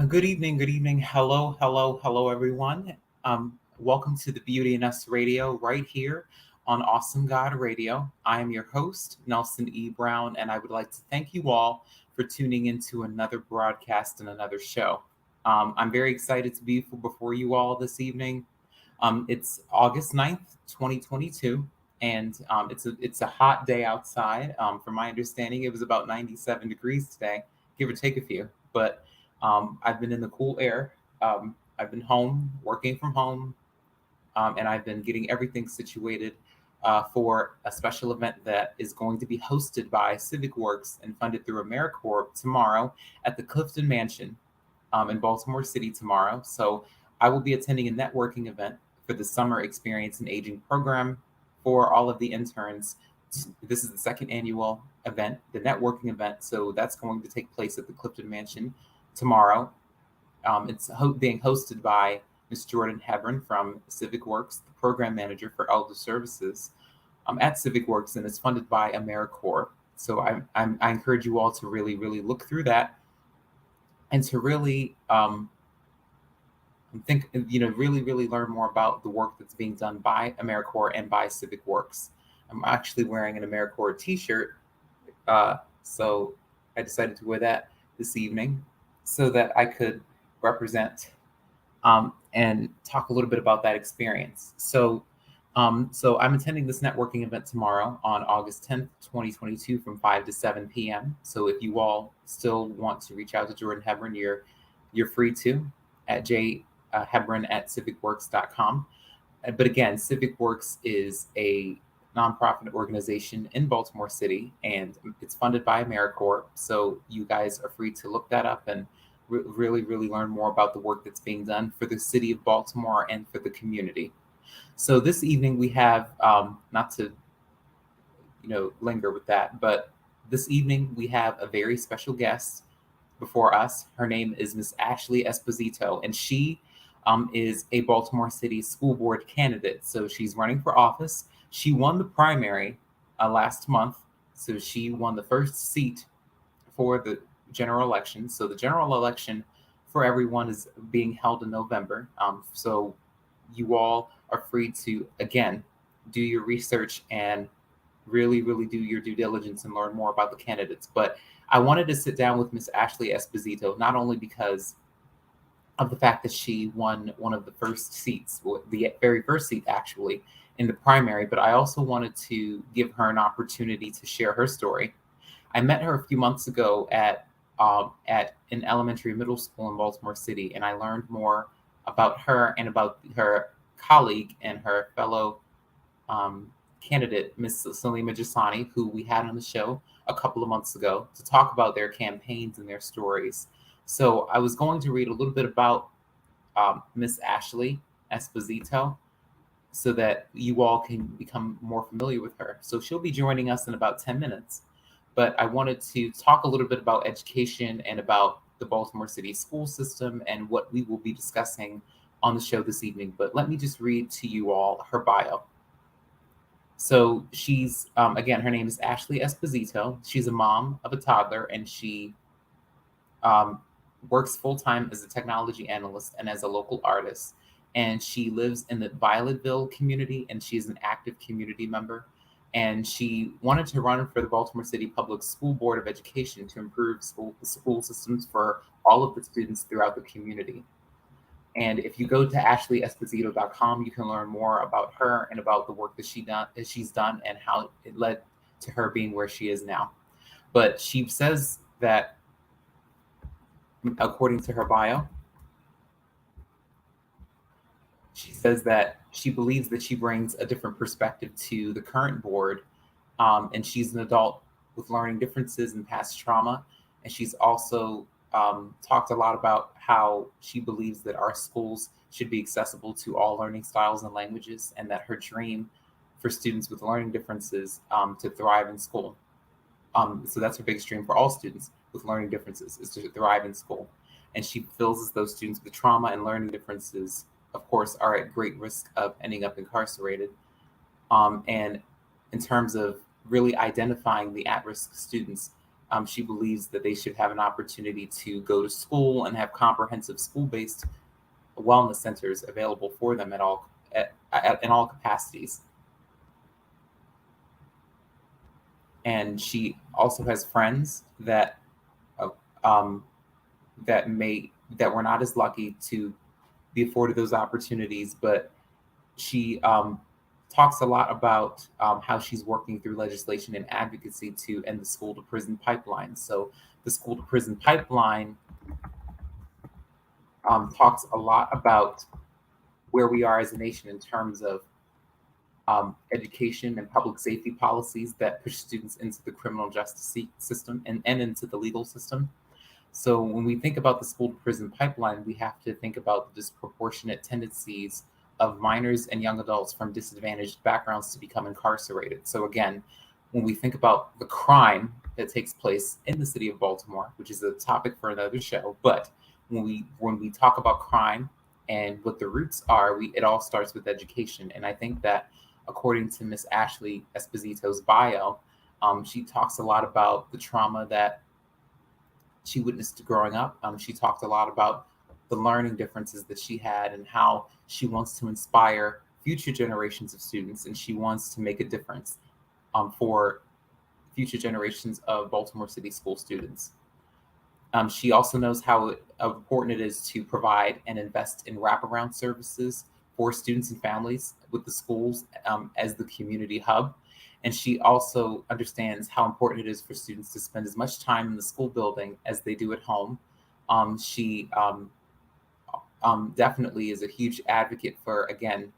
Good evening, good evening. Hello, hello, hello, everyone. Welcome to the Beauty in Us Radio right here on Awesome God Radio. I am your host, Nelson E. Brown, and I would like to thank you all for tuning into another broadcast and another show. I'm very excited to be before you all this evening. It's August 9th, 2022, and it's a hot day outside. From my understanding, it was about 97 degrees today, give or take a few. But I've been in the cool air. I've been home, working from home, and I've been getting everything situated for a special event that is going to be hosted by Civic Works and funded through AmeriCorps tomorrow at the Clifton Mansion in Baltimore City tomorrow. So I will be attending a networking event for the Summer Experience in Aging program for all of the interns. This is the second annual event, the networking event. So that's going to take place at the Clifton Mansion tomorrow. It's being hosted by Ms. Jordan Hebron from Civic Works, the program manager for Elder Services at Civic Works, and it's funded by AmeriCorps. So I encourage you all to really, really look through that and to really really, really learn more about the work that's being done by AmeriCorps and by Civic Works. I'm actually wearing an AmeriCorps t-shirt, so I decided to wear that this evening so that I could represent and talk a little bit about that experience. So I'm attending this networking event tomorrow on August 10th, 2022 from 5 to 7 p.m. So if you all still want to reach out to Jordan Hebron, you're free to at Hebron@civicworks.com. But again, Civic Works is a nonprofit organization in Baltimore City, and it's funded by AmeriCorps. So you guys are free to look that up and really, really learn more about the work that's being done for the city of Baltimore and for the community. So this evening we have, not to linger with that, but this evening we have a very special guest before us. Her name is Miss Ashley Esposito, and she is a Baltimore City School Board candidate. So she's running for office. She won the primary last month, so she won the first seat for the general election. So the general election for everyone is being held in November. So you all are free to, again, do your research and really, really do your due diligence and learn more about the candidates. But I wanted to sit down with Miss Ashley Esposito, not only because of the fact that she won one of the first seats, the very first seat actually, in the primary, but I also wanted to give her an opportunity to share her story. I met her a few months ago at an elementary middle school in Baltimore City, and I learned more about her and about her colleague and her fellow candidate, Miss Salima Jasani, who we had on the show a couple of months ago to talk about their campaigns and their stories. So I was going to read a little bit about Miss Ashley Esposito so that you all can become more familiar with her. So she'll be joining us in about 10 minutes. But I wanted to talk a little bit about education and about the Baltimore City school system and what we will be discussing on the show this evening. But let me just read to you all her bio. So she's, again, her name is Ashley Esposito. She's a mom of a toddler, and she works full-time as a technology analyst and as a local artist. And she lives in the Violetville community, and she's an active community member. And she wanted to run for the Baltimore City Public School Board of Education to improve school systems for all of the students throughout the community. And if you go to ashleyesposito.com, you can learn more about her and about the work that she's done and how it led to her being where she is now. But she says that, according to her bio, she says that she believes that she brings a different perspective to the current board. And she's an adult with learning differences and past trauma. And she's also talked a lot about how she believes that our schools should be accessible to all learning styles and languages, and that her dream for students with learning differences to thrive in school. So that's her biggest dream for all students with learning differences, is to thrive in school. And she feels as though students with trauma and learning differences, of course, are at great risk of ending up incarcerated. And in terms of really identifying the at-risk students, She believes that they should have an opportunity to go to school and have comprehensive school-based wellness centers available for them in all capacities. And she also has friends uh, um, that were not as lucky to be afforded those opportunities, but she talks a lot about how she's working through legislation and advocacy to end the school to prison pipeline. So the school to prison pipeline talks a lot about where we are as a nation in terms of education and public safety policies that push students into the criminal justice system and into the legal system. So when we think about the school to prison pipeline, we have to think about the disproportionate tendencies of minors and young adults from disadvantaged backgrounds to become incarcerated. So again, when we think about the crime that takes place in the city of Baltimore, which is a topic for another show, but when we talk about crime and what the roots are, it all starts with education. And I think that according to Miss Ashley Esposito's bio, she talks a lot about the trauma that she witnessed growing up. She talked a lot about the learning differences that she had and how she wants to inspire future generations of students, and she wants to make a difference for future generations of Baltimore City school students. She also knows how important it is to provide and invest in wraparound services for students and families with the schools as the community hub. And she also understands how important it is for students to spend as much time in the school building as they do at home. She definitely is a huge advocate for, again,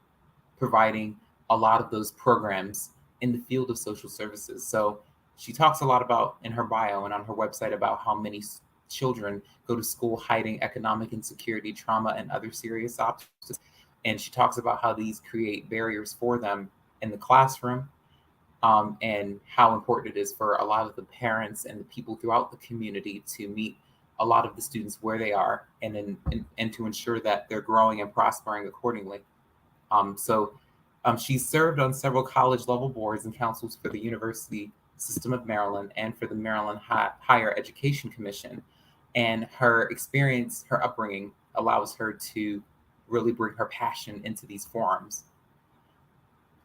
providing a lot of those programs in the field of social services. So she talks a lot about in her bio and on her website about how many children go to school hiding economic insecurity, trauma, and other serious obstacles. And she talks about how these create barriers for them in the classroom, and how important it is for a lot of the parents and the people throughout the community to meet a lot of the students where they are and to ensure that they're growing and prospering accordingly. She's served on several college level boards and councils for the University System of Maryland and for the Maryland Higher Education Commission. And her experience, her upbringing, allows her to really bring her passion into these forums.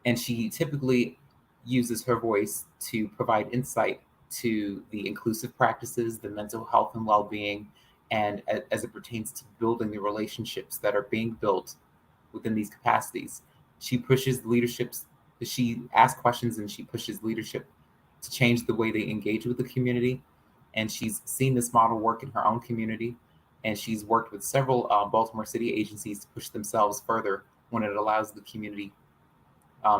And she typically uses her voice to provide insight to the inclusive practices, the mental health and well-being, and as it pertains to building the relationships that are being built within these capacities. She asks questions and she pushes leadership to change the way they engage with the community. And she's seen this model work in her own community. And she's worked with several Baltimore City agencies to push themselves further when it allows the community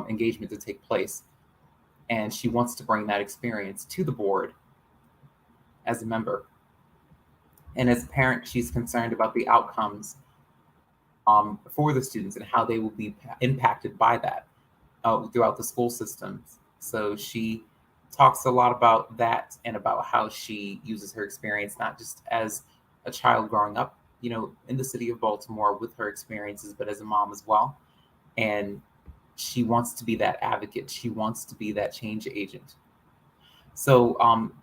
engagement to take place. And she wants to bring that experience to the board as a member. And as a parent, she's concerned about the outcomes for the students and how they will be impacted by that throughout the school systems. So she talks a lot about that and about how she uses her experience, not just as a child growing up, in the city of Baltimore with her experiences, but as a mom as well. And she wants to be that advocate. She wants to be that change agent. So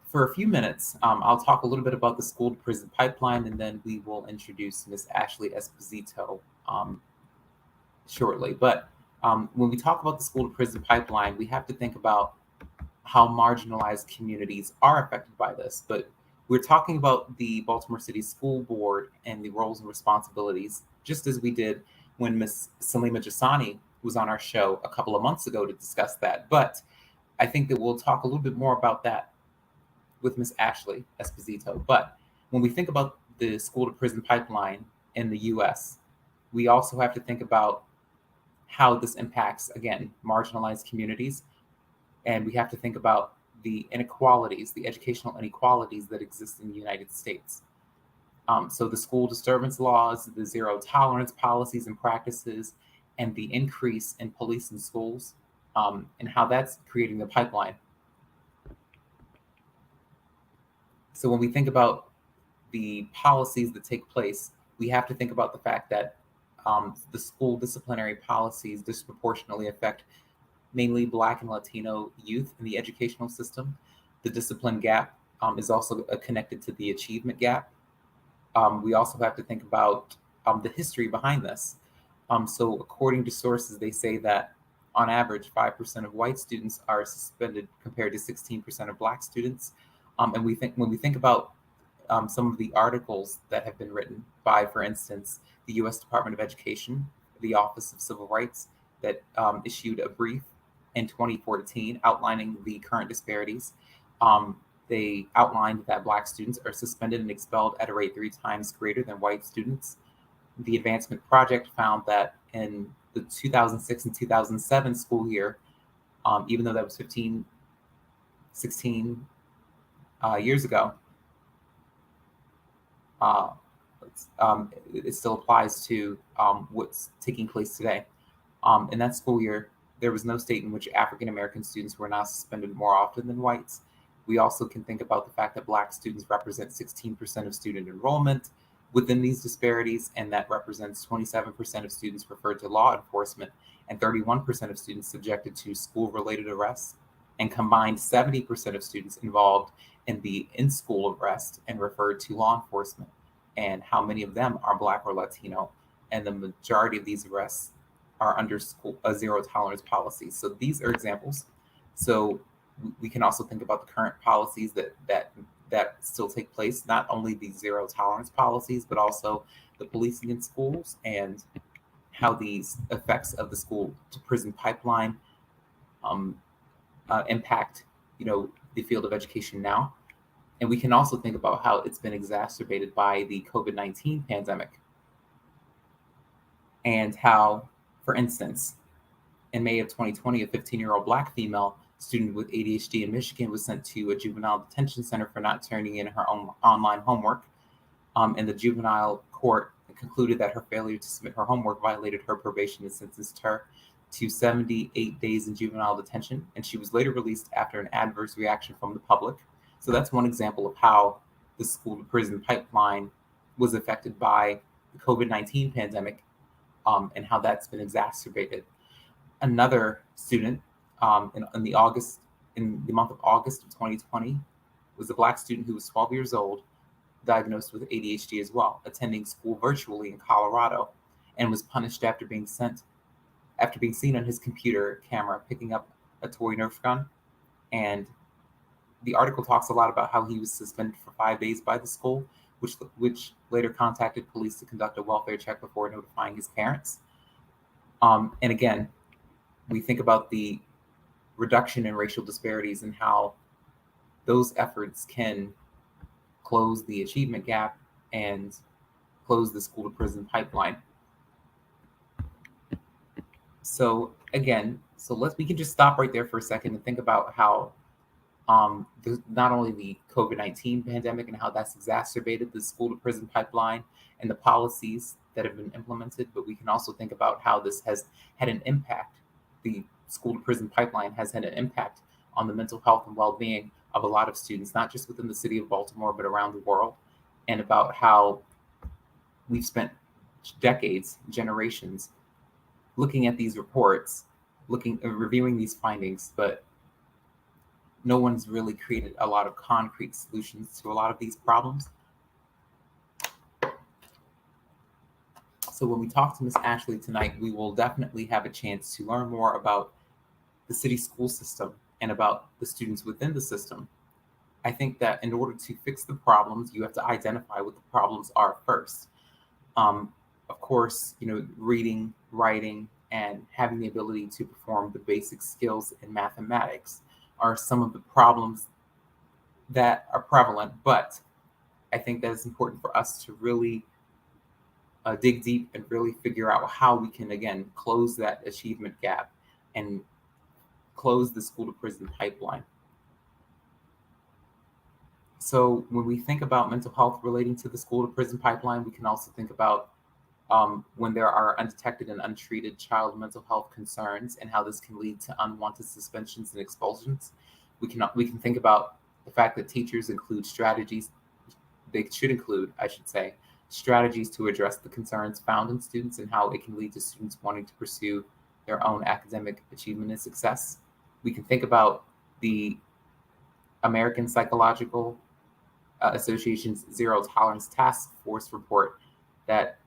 for a few minutes, I'll talk a little bit about the school to prison pipeline, and then we will introduce Ms. Ashley Esposito shortly. But when we talk about the school to prison pipeline, we have to think about how marginalized communities are affected by this. But we're talking about the Baltimore City School Board and the roles and responsibilities, just as we did when Ms. Salima Jasani was on our show a couple of months ago to discuss that. But I think that we'll talk a little bit more about that with Ms. Ashley Esposito. But when we think about the school to prison pipeline in the US, we also have to think about how this impacts, again, marginalized communities. And we have to think about the inequalities, the educational inequalities that exist in the United States. So the school disturbance laws, the zero tolerance policies and practices, and the increase in police in schools, and how that's creating the pipeline. So when we think about the policies that take place, we have to think about the fact that the school disciplinary policies disproportionately affect mainly Black and Latino youth in the educational system. The discipline gap is also connected to the achievement gap. We also have to think about the history behind this. So, according to sources, they say that on average, 5% of white students are suspended compared to 16% of Black students. And we think when we think about some of the articles that have been written by, for instance, the U.S. Department of Education, the Office of Civil Rights, that issued a brief in 2014 outlining the current disparities. They outlined that Black students are suspended and expelled at a rate 3 times greater than white students. The Advancement Project found that in the 2006 and 2007 school year, even though that was 16 years ago, uh, it still applies to what's taking place today. In that school year, there was no state in which African American students were not suspended more often than whites. We also can think about the fact that Black students represent 16% of student enrollment within these disparities, and that represents 27% of students referred to law enforcement and 31% of students subjected to school-related arrests, and combined 70% of students involved in the in-school arrest and referred to law enforcement, and how many of them are Black or Latino, and the majority of these arrests are under a zero tolerance policy. So these are examples. So we can also think about the current policies that still take place, not only the zero tolerance policies, but also the policing in schools and how these effects of the school to prison pipeline impact, the field of education now. And we can also think about how it's been exacerbated by the COVID-19 pandemic, and how, for instance, in May of 2020, a 15-year-old Black female student with ADHD in Michigan was sent to a juvenile detention center for not turning in her own online homework. And the juvenile court concluded that her failure to submit her homework violated her probation and sentenced her to 78 days in juvenile detention. And she was later released after an adverse reaction from the public. So that's one example of how the school to prison pipeline was affected by the COVID-19 pandemic, and how that's been exacerbated. Another student in the month of August of 2020 was a Black student who was 12 years old, diagnosed with ADHD as well, attending school virtually in Colorado, and was punished after being seen on his computer camera picking up a toy Nerf gun. And the article talks a lot about how he was suspended for 5 days by the school, which later contacted police to conduct a welfare check before notifying his parents. And again, we think about the reduction in racial disparities and how those efforts can close the achievement gap and close the school to prison pipeline. So again, we can just stop right there for a second and think about how not only the COVID-19 pandemic and how that's exacerbated the school to prison pipeline and the policies that have been implemented, but we can also think about how this has had an impact. The school to prison pipeline has had an impact on the mental health and well-being of a lot of students, not just within the city of Baltimore, but around the world, and about how we've spent decades, generations, looking at these reports, reviewing these findings, but no one's really created a lot of concrete solutions to a lot of these problems. So when we talk to Ms. Ashley tonight, we will definitely have a chance to learn more about the city school system and about the students within the system. I think that in order to fix the problems, you have to identify what the problems are first. Of course, reading, writing, and having the ability to perform the basic skills in mathematics are some of the problems that are prevalent, but I think that it's important for us to really dig deep and really figure out how we can, again, close that achievement gap and close the school to prison pipeline. So when we think about mental health relating to the school to prison pipeline, we can also think about when there are undetected and untreated child mental health concerns and how this can lead to unwanted suspensions and expulsions. We can think about the fact that teachers include strategies. They should include, I should say, strategies to address the concerns found in students and how it can lead to students wanting to pursue their own academic achievement and success. We can think about the American Psychological Association's Zero Tolerance Task Force report that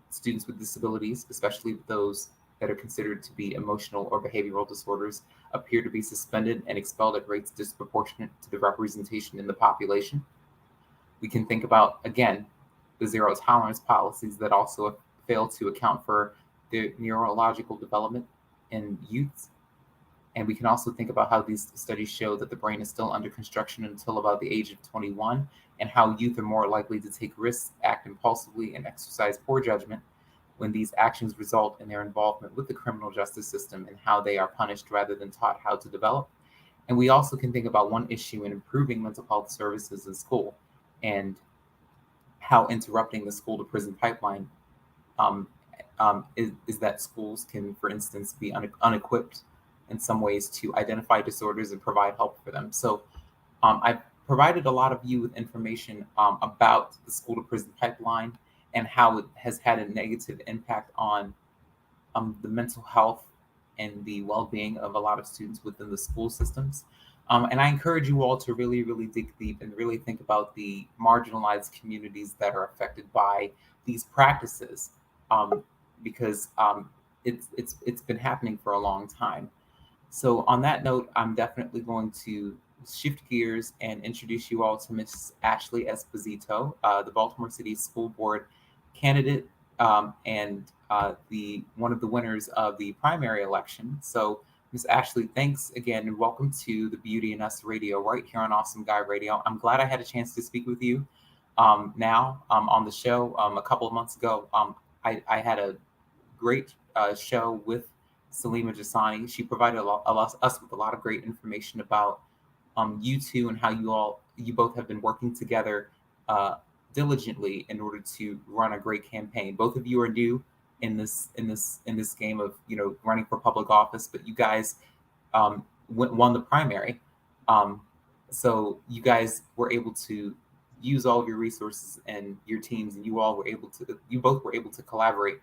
students with disabilities, especially those that are considered to be emotional or behavioral disorders, appear to be suspended and expelled at rates disproportionate to the representation in the population. We can think about, again, the zero tolerance policies that also fail to account for the neurological development in youth. And we can also think about how these studies show that the brain is still under construction until about the age of 21, and how youth are more likely to take risks, act impulsively, and exercise poor judgment when these actions result in their involvement with the criminal justice system, and how they are punished rather than taught how to develop. And we also can think about one issue in improving mental health services in school, and how interrupting the school to prison pipeline um, is that schools can, for instance, be unequipped in some ways to identify disorders and provide help for them. So I've provided a lot of you with information about the school to prison pipeline and how it has had a negative impact on the mental health and the well-being of a lot of students within the school systems. And I encourage you all to really, really dig deep and really think about the marginalized communities that are affected by these practices, because it's been happening for a long time. So on that note, I'm definitely going to shift gears and introduce you all to Miss Ashley Esposito, the Baltimore City School Board candidate, and the one of the winners of the primary election. So, Miss Ashley, thanks again, and welcome to the Beauty in Us Radio right here on Awesome Guy Radio. I'm glad I had a chance to speak with you now on the show. A couple of months ago, I had a great show with Salima Jasani. She provided us with a lot of great information about you two and how you both have been working together diligently in order to run a great campaign. Both of you are new in this game of running for public office, but you guys won the primary. Um, so you guys were able to use all of your resources and your teams, and you both were able to collaborate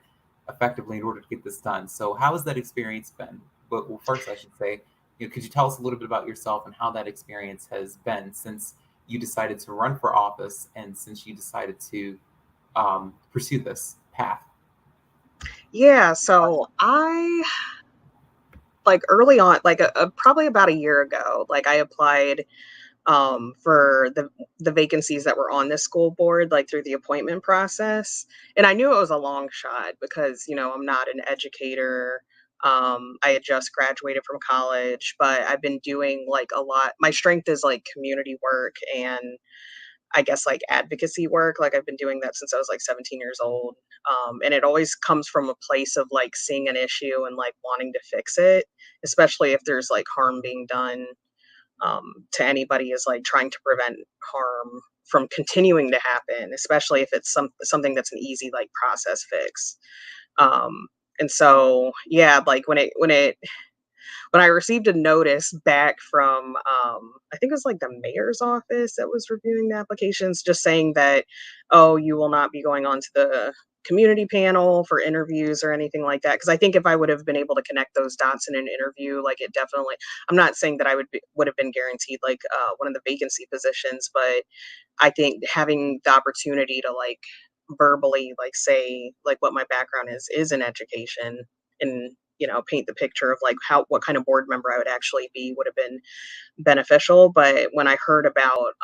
effectively in order to get this done. So how has that experience been? But well, first I should say, could you tell us a little bit about yourself and how that experience has been since you decided to run for office and since you decided to pursue this path? Yeah, so I like early on, like probably about a year ago, like I applied for the vacancies that were on this school board, like through the appointment process. And I knew it was a long shot because, I'm not an educator. I had just graduated from college, but I've been doing like a lot. My strength is like community work and I guess like advocacy work. Like I've been doing that since I was like 17 years old. And it always comes from a place of like seeing an issue and like wanting to fix it, especially if there's like harm being done to anybody, is like trying to prevent harm from continuing to happen, especially if it's something that's an easy like process fix. And so yeah, like when I received a notice back from, I think it was like the mayor's office that was reviewing the applications, just saying that, oh, you will not be going on to the community panel for interviews or anything like that. Because I think if I would have been able to connect those dots in an interview, like it definitely, I'm not saying that would have been guaranteed like one of the vacancy positions, but I think having the opportunity to like verbally like say like what my background is in education and paint the picture of like what kind of board member I would actually be would have been beneficial. But when I heard about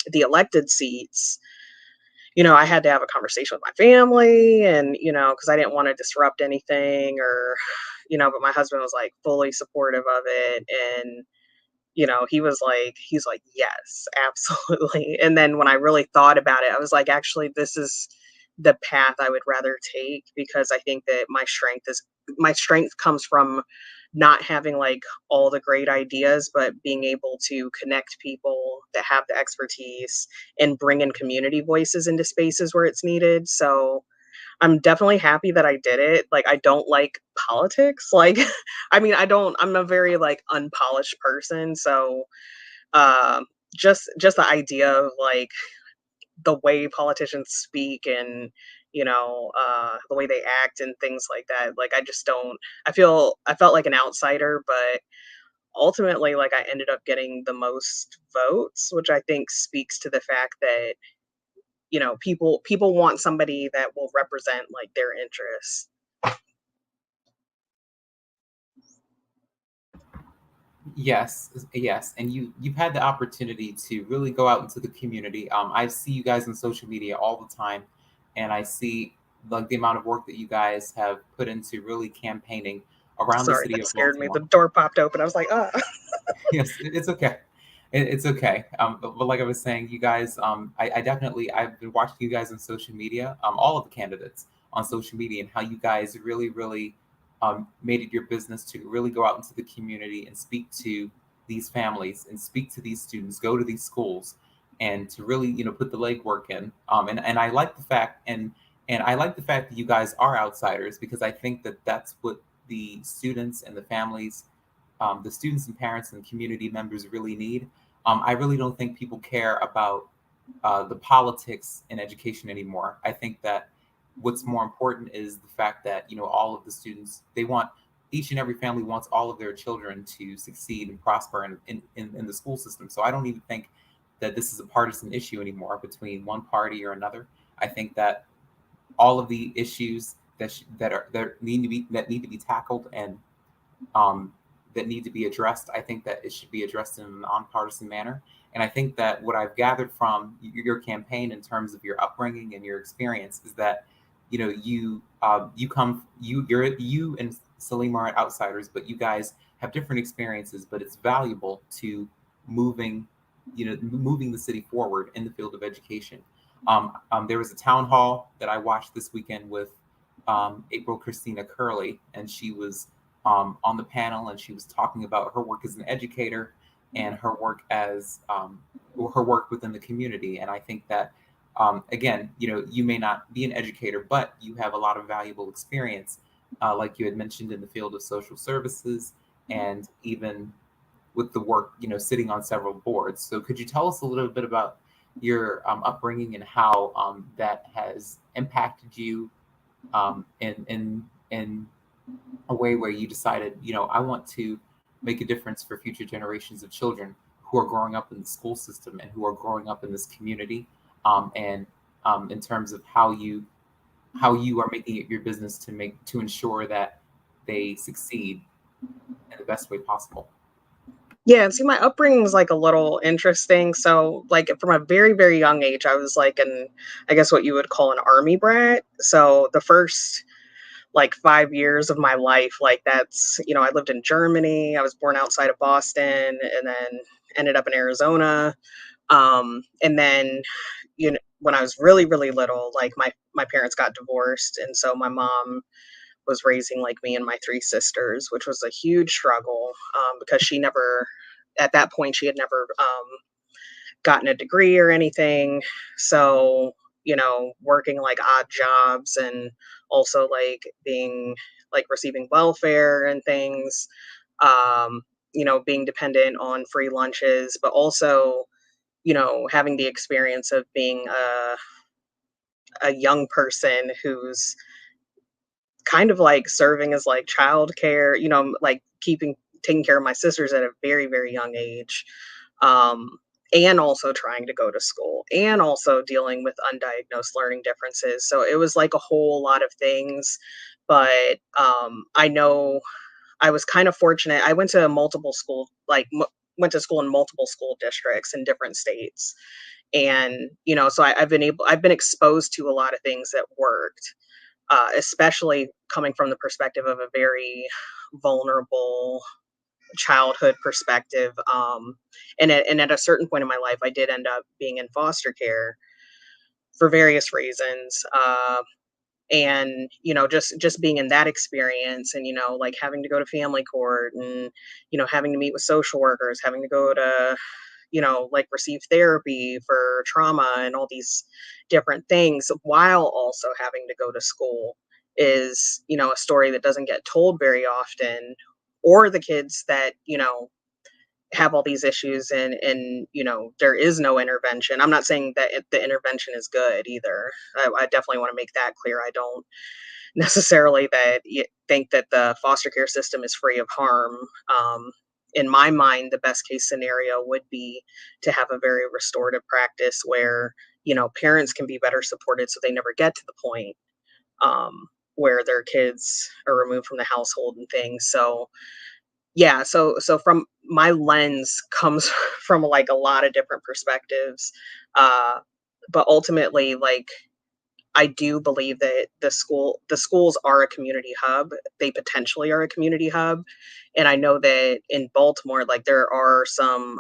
the elected seats, I had to have a conversation with my family and because I didn't want to disrupt anything or but my husband was like fully supportive of it. And he's like, yes, absolutely. And then when I really thought about it, I was like, actually, this is the path I would rather take because I think that my strength comes from not having like all the great ideas, but being able to connect people that have the expertise and bring in community voices into spaces where it's needed. So I'm definitely happy that I did it. Like, I don't like politics. Like, I mean, I'm a very like unpolished person. So, um, just the idea of like the way politicians speak and, the way they act and things like that. Like, I just don't, I felt like an outsider, but ultimately, like, I ended up getting the most votes, which I think speaks to the fact that, people want somebody that will represent, like, their interests. Yes, yes, and you've had the opportunity to really go out into the community. I see you guys on social media all the time, and I see like the amount of work that you guys have put into really campaigning around the Sorry, city that of scared me. The Baltimore. door popped open. I was like, "Ah." Yes, it's okay. It's okay. But like I was saying, you guys, I definitely I've been watching you guys on social media, all of the candidates on social media, and how you guys really, really made it your business to really go out into the community and speak to these families and speak to these students, go to these schools, and to really, put the legwork in. And I like the fact and I like the fact that you guys are outsiders because I think that that's what the students and the students and parents and community members really need. I really don't think people care about the politics in education anymore. I think that what's more important is the fact that all of the students they want each and every family wants all of their children to succeed and prosper in the school system. So I don't even think that this is a partisan issue anymore between one party or another. I think that all of the issues that need to be tackled and um, that need to be addressed. I think that it should be addressed in a nonpartisan manner. And I think that what I've gathered from your campaign in terms of your upbringing and your experience is that you and Salim are outsiders, but you guys have different experiences. But it's valuable to moving moving the city forward in the field of education. There was a town hall that I watched this weekend with April Christina Curley, and she was on the panel, and she was talking about her work as an educator and her work within the community. And I think that again, you may not be an educator, but you have a lot of valuable experience, like you had mentioned in the field of social services, and even with the work, sitting on several boards. So could you tell us a little bit about your upbringing and how that has impacted you in a way where you decided, I want to make a difference for future generations of children who are growing up in the school system and who are growing up in this community, and in terms of how you are making it your business to ensure that they succeed in the best way possible. Yeah, and see, my upbringing was like a little interesting. So, like, from a very, very young age, I was like I guess what you would call an army brat. So, the first like 5 years of my life, like, I lived in Germany. I was born outside of Boston and then ended up in Arizona. And then, when I was really, really little, like, my parents got divorced. And so my mom was raising like me and my three sisters, which was a huge struggle, because at that point, she had never gotten a degree or anything. So, working like odd jobs and also like receiving welfare and things, being dependent on free lunches, but also, having the experience of being a young person who's kind of like serving as like childcare, like taking care of my sisters at a very, very young age. Um, and also trying to go to school and also dealing with undiagnosed learning differences. So it was like a whole lot of things. But I know I was kind of fortunate. I went to went to school in multiple school districts in different states. And, so I've been exposed to a lot of things that worked, especially coming from the perspective of a very vulnerable childhood perspective. And at a certain point in my life, I did end up being in foster care for various reasons. And just being in that experience, and like having to go to family court, and having to meet with social workers, having to go to like receive therapy for trauma and all these different things while also having to go to school is, a story that doesn't get told very often. Or the kids that, have all these issues, and there is no intervention. I'm not saying that the intervention is good either. I definitely want to make that clear. I don't necessarily think that the foster care system is free of harm. in my mind, the best case scenario would be to have a very restorative practice where, parents can be better supported so they never get to the point um, where their kids are removed from the household and things. So yeah, so from my lens comes from like a lot of different perspectives. Uh, but ultimately, like I do believe that the schools are a community hub. They potentially are a community hub. And I know that in Baltimore, like there are some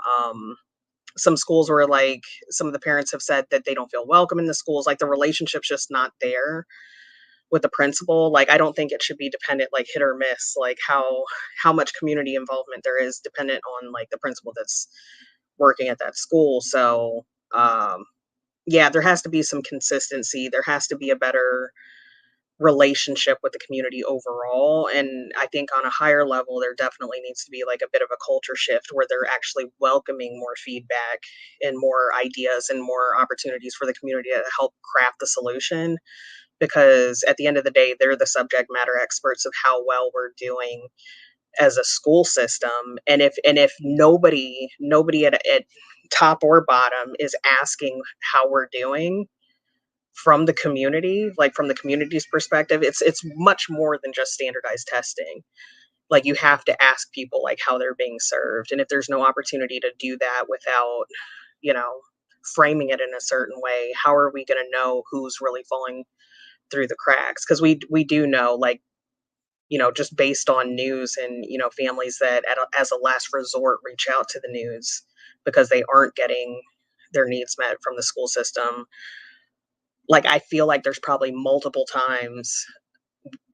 schools where like some of the parents have said that they don't feel welcome in the schools, like the relationship's just not there with the principal. Like I don't think it should be dependent, like hit or miss, like how much community involvement there is dependent on like the principal that's working at that school. So um yeah, there has to be some consistency. There has to be a better relationship with the community overall. And I think on a higher level, there definitely needs to be like a bit of a culture shift where they're actually welcoming more feedback and more ideas and more opportunities for the community to help craft the solution. Because at the end of the day, they're the subject matter experts of how well we're doing as a school system. And if nobody at top or bottom is asking how we're doing from the community, like from the community's perspective, it's much more than just standardized testing. Like you have to ask people like how they're being served. And if there's no opportunity to do that without, you know, framing it in a certain way, how are we going to know who's really falling through the cracks? Because we do know, like, just based on news and families that as a last resort reach out to the news because they aren't getting their needs met from the school system. Like I feel like there's probably multiple times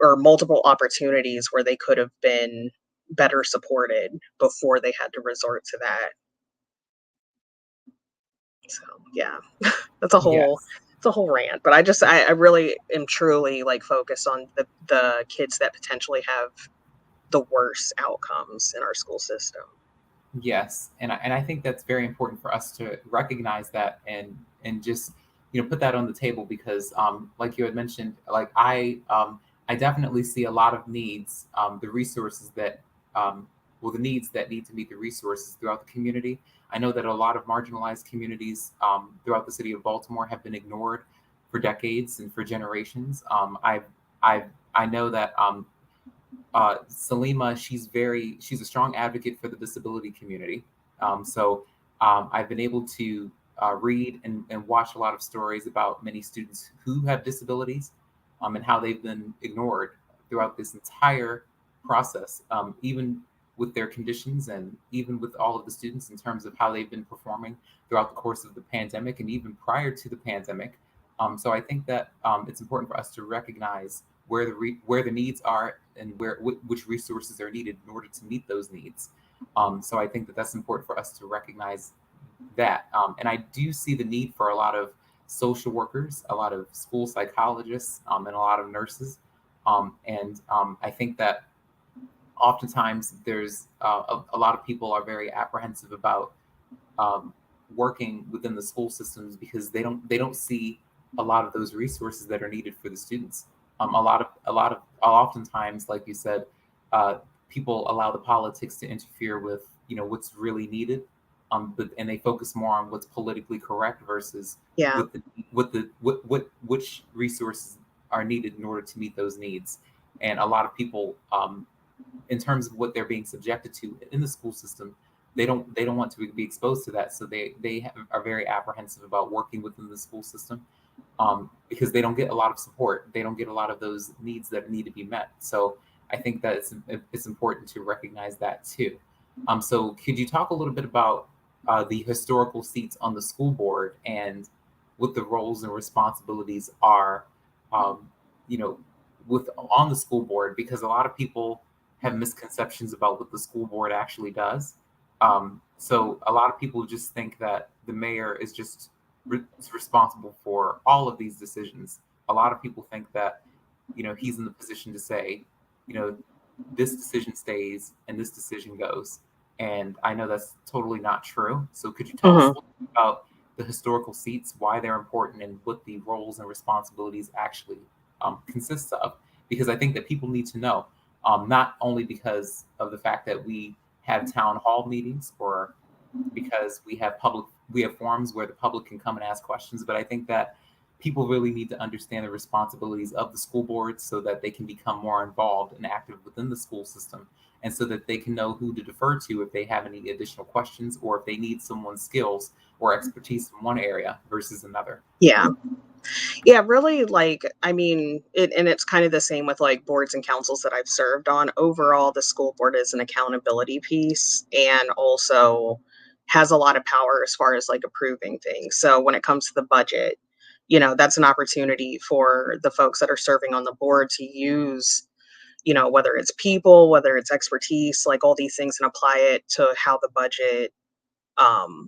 or multiple opportunities where they could have been better supported before they had to resort to that. So yeah, that's a whole Yes. it's a whole rant. But I really am truly like focused on the kids that potentially have the worst outcomes in our school system. Yes, and I think that's very important for us to recognize that and just put that on the table because like you had mentioned, like I definitely see a lot of needs, the resources that well the needs that need to meet the resources throughout the community. I know that a lot of marginalized communities throughout the city of Baltimore have been ignored for decades and for generations. I I know that Salima, she's a strong advocate for the disability community. I've been able to read and watch a lot of stories about many students who have disabilities and how they've been ignored throughout this entire process, even with their conditions and even with all of the students in terms of how they've been performing throughout the course of the pandemic and even prior to the pandemic. So I think that it's important for us to recognize where the needs are and which resources are needed in order to meet those needs. So I think that that's important for us to recognize that. And I do see the need for a lot of social workers, a lot of school psychologists, and a lot of nurses. I think that oftentimes there's a lot of people are very apprehensive about um, working within the school systems because they don't see a lot of those resources that are needed for the students. A lot of oftentimes, like you said, people allow the politics to interfere with what's really needed, and they focus more on what's politically correct versus Yeah. which resources are needed in order to meet those needs. And a lot of people, in terms of what they're being subjected to in the school system, they don't want to be exposed to that, so are very apprehensive about working within the school system because they don't get a lot of support. They don't get a lot of those needs that need to be met. So I think that it's important to recognize that too. So could you talk a little bit about the historical seats on the school board and what the roles and responsibilities are, um, you know, with on the school board? Because a lot of people have misconceptions about what the school board actually does. So a lot of people just think that the mayor is just is responsible for all of these decisions. A lot of people think that he's in the position to say, you know, this decision stays and this decision goes. And I know that's totally not true. So could you tell us Hmm. a little bit about the historical seats, why they're important, and what the roles and responsibilities actually consists of? Because I think that people need to know, not only because of the fact that we have town hall meetings, or because we have forums where the public can come and ask questions. But I think that people really need to understand the responsibilities of the school board so that they can become more involved and active within the school system, and so that they can know who to defer to if they have any additional questions, or if they need someone's skills or expertise in one area versus another. Yeah. Yeah, really, like, I mean, and it's kind of the same with like boards and councils that I've served on. Overall, the school board is an accountability piece and also has a lot of power as far as like approving things. So when it comes to the budget, that's an opportunity for the folks that are serving on the board to use, whether it's people, whether it's expertise, like all these things, and apply it to how the budget,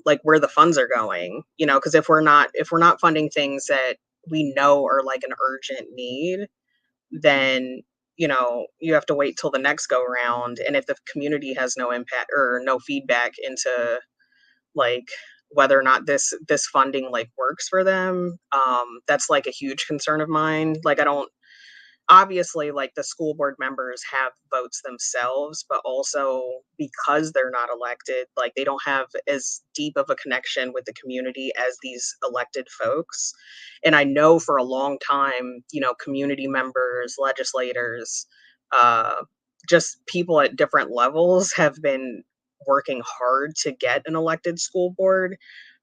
like where the funds are going, because if we're not funding things that we know are like an urgent need, then you have to wait till the next go round. And if the community has no impact or no feedback into like whether or not this funding like works for them, that's like a huge concern of mine. Like, I don't, obviously, like, the school board members have votes themselves, but also because they're not elected, like, they don't have as deep of a connection with the community as these elected folks. And I know for a long time, community members, legislators, uh, just people at different levels have been working hard to get an elected school board.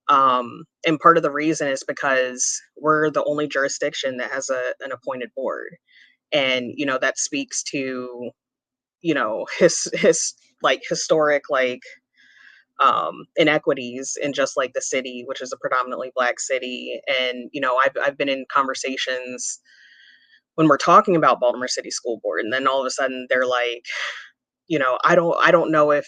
And part of the reason is because we're the only jurisdiction that has an appointed board. And that speaks to his like historic, like, inequities in just like the city, which is a predominantly black city. And I've been in conversations when we're talking about Baltimore City School Board, and then all of a sudden they're like, I don't know if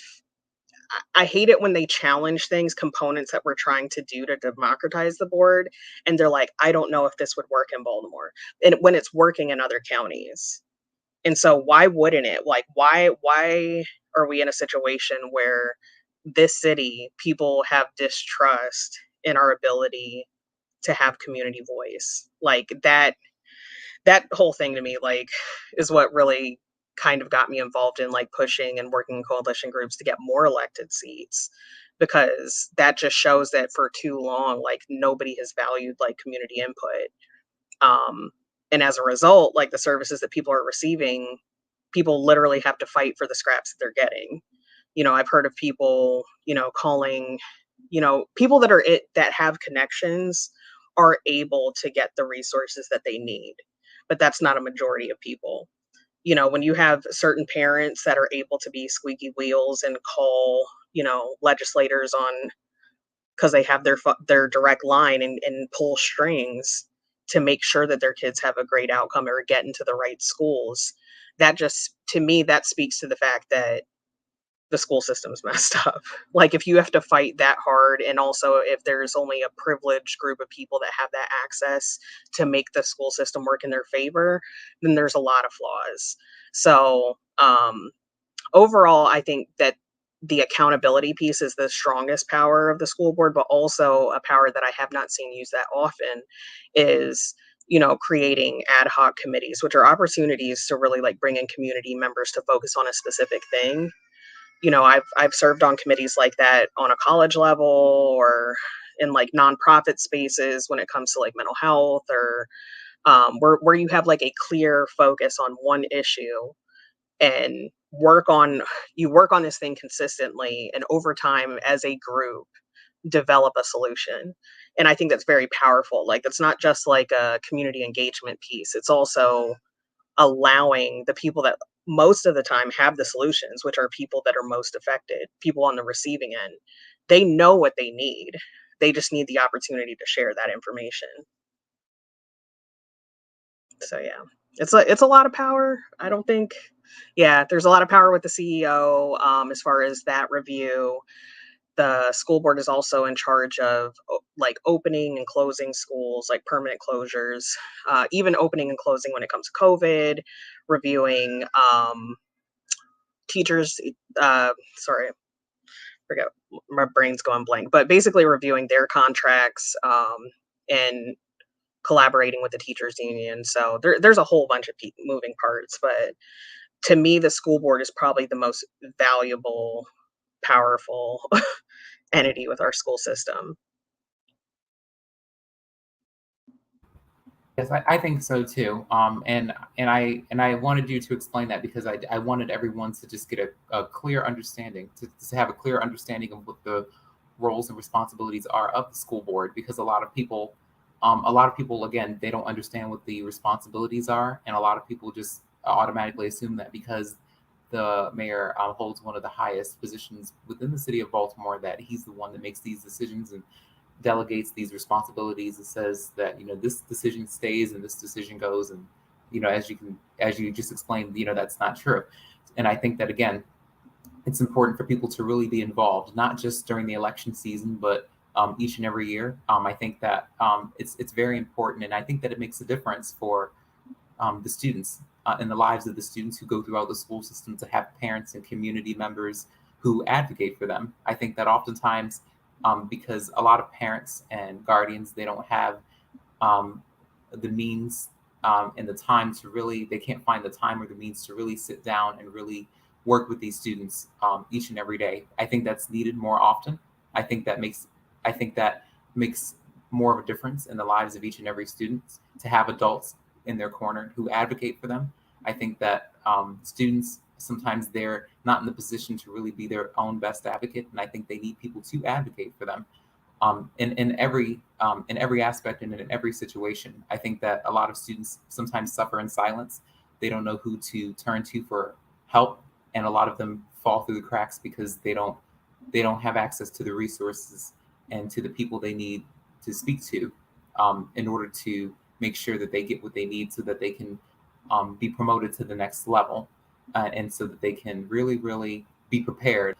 I hate it when they challenge things, components that we're trying to do to democratize the board, and they're like, I don't know if this would work in Baltimore, and when it's working in other counties. And so why wouldn't it? Like, why are we in a situation where this city, people have distrust in our ability to have community voice? Like, that whole thing to me, like, is what really kind of got me involved in like pushing and working in coalition groups to get more elected seats, because that just shows that for too long, like, nobody has valued like community input. um and as a result, like, the services that people are receiving, people literally have to fight for the scraps that they're getting. I've heard of people, calling, people that that have connections are able to get the resources that they need, but that's not a majority of people. When you have certain parents that are able to be squeaky wheels and call, legislators on, because they have their direct line, and pull strings to make sure that their kids have a great outcome or get into the right schools. That just, to me, that speaks to the fact that the school system's messed up. Like, if you have to fight that hard, and also if there's only a privileged group of people that have that access to make the school system work in their favor, then there's a lot of flaws. So, overall, I think that the accountability piece is the strongest power of the school board, but also a power that I have not seen used that often is, creating ad hoc committees, which are opportunities to really like bring in community members to focus on a specific thing. I've served on committees like that on a college level, or in like nonprofit spaces when it comes to like mental health, or where you have like a clear focus on one issue, and work on this thing consistently, and over time as a group develop a solution. And I think that's very powerful. Like, it's not just like a community engagement piece, it's also allowing the people that most of the time have the solutions, which are people that are most affected, people on the receiving end. They know what they need, they just need the opportunity to share that information. So yeah, it's a lot of power. I don't think, yeah, there's a lot of power with the CEO, as far as that review. The school board is also in charge of like opening and closing schools, like permanent closures, even opening and closing when it comes to COVID, reviewing, teachers. Sorry, forget, my brain's going blank, but basically reviewing their contracts, and collaborating with the teachers union. So there's a whole bunch of moving parts, but to me, the school board is probably the most valuable powerful entity with our school system. Yes, I think so too. And I wanted you to explain that because I wanted everyone to just get a clear understanding, to have a clear understanding of what the roles and responsibilities are of the school board. Because a lot of people, again, they don't understand what the responsibilities are, and a lot of people just automatically assume that because the mayor holds one of the highest positions within the city of Baltimore, that he's the one that makes these decisions and delegates these responsibilities and says that this decision stays and this decision goes. And as you just explained, that's not true. And I think that, again, it's important for people to really be involved, not just during the election season, but each and every year. I think that it's very important, and I think that it makes a difference for the students, in the lives of the students who go throughout the school system, to have parents and community members who advocate for them. I think that oftentimes, because a lot of parents and guardians, they don't have um, the means and the time to really, they can't find the time or the means to really sit down and really work with these students each and every day. I think that's needed more often. I think that makes I think that makes more of a difference in the lives of each and every student, to have adults in their corner who advocate for them. I think that students, sometimes they're not in the position to really be their own best advocate, and I think they need people to advocate for them in every aspect and in every situation. I think that a lot of students sometimes suffer in silence. They don't know who to turn to for help, and a lot of them fall through the cracks because they don't have access to the resources and to the people they need to speak to, in order to make sure that they get what they need so that they can be promoted to the next level, and so that they can really, really be prepared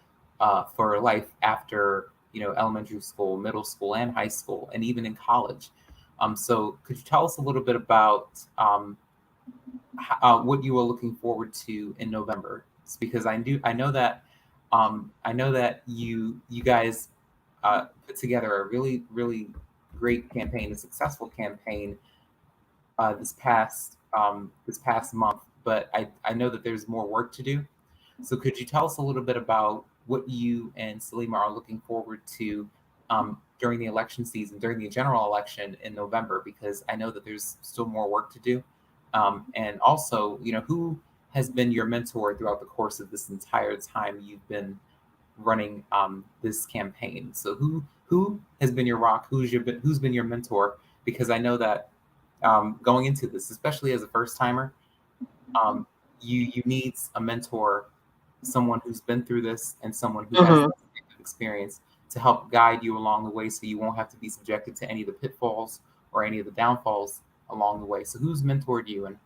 for life after elementary school, middle school, and high school, and even in college. So, could you tell us a little bit about what you are looking forward to in November? It's because I know that you guys put together a really, really great campaign, a successful campaign this past month. But I know that there's more work to do. So could you tell us a little bit about what you and Salima are looking forward to during the election season, during the general election in November? Because I know that there's still more work to do. And also, who has been your mentor throughout the course of this entire time you've been running this campaign? So who has been your rock? Who's been your mentor? Because I know that going into this, especially as a first timer, you need a mentor, someone who's been through this and someone who has Hmm. that type of experience to help guide you along the way, so you won't have to be subjected to any of the pitfalls or any of the downfalls along the way. So who's mentored you, and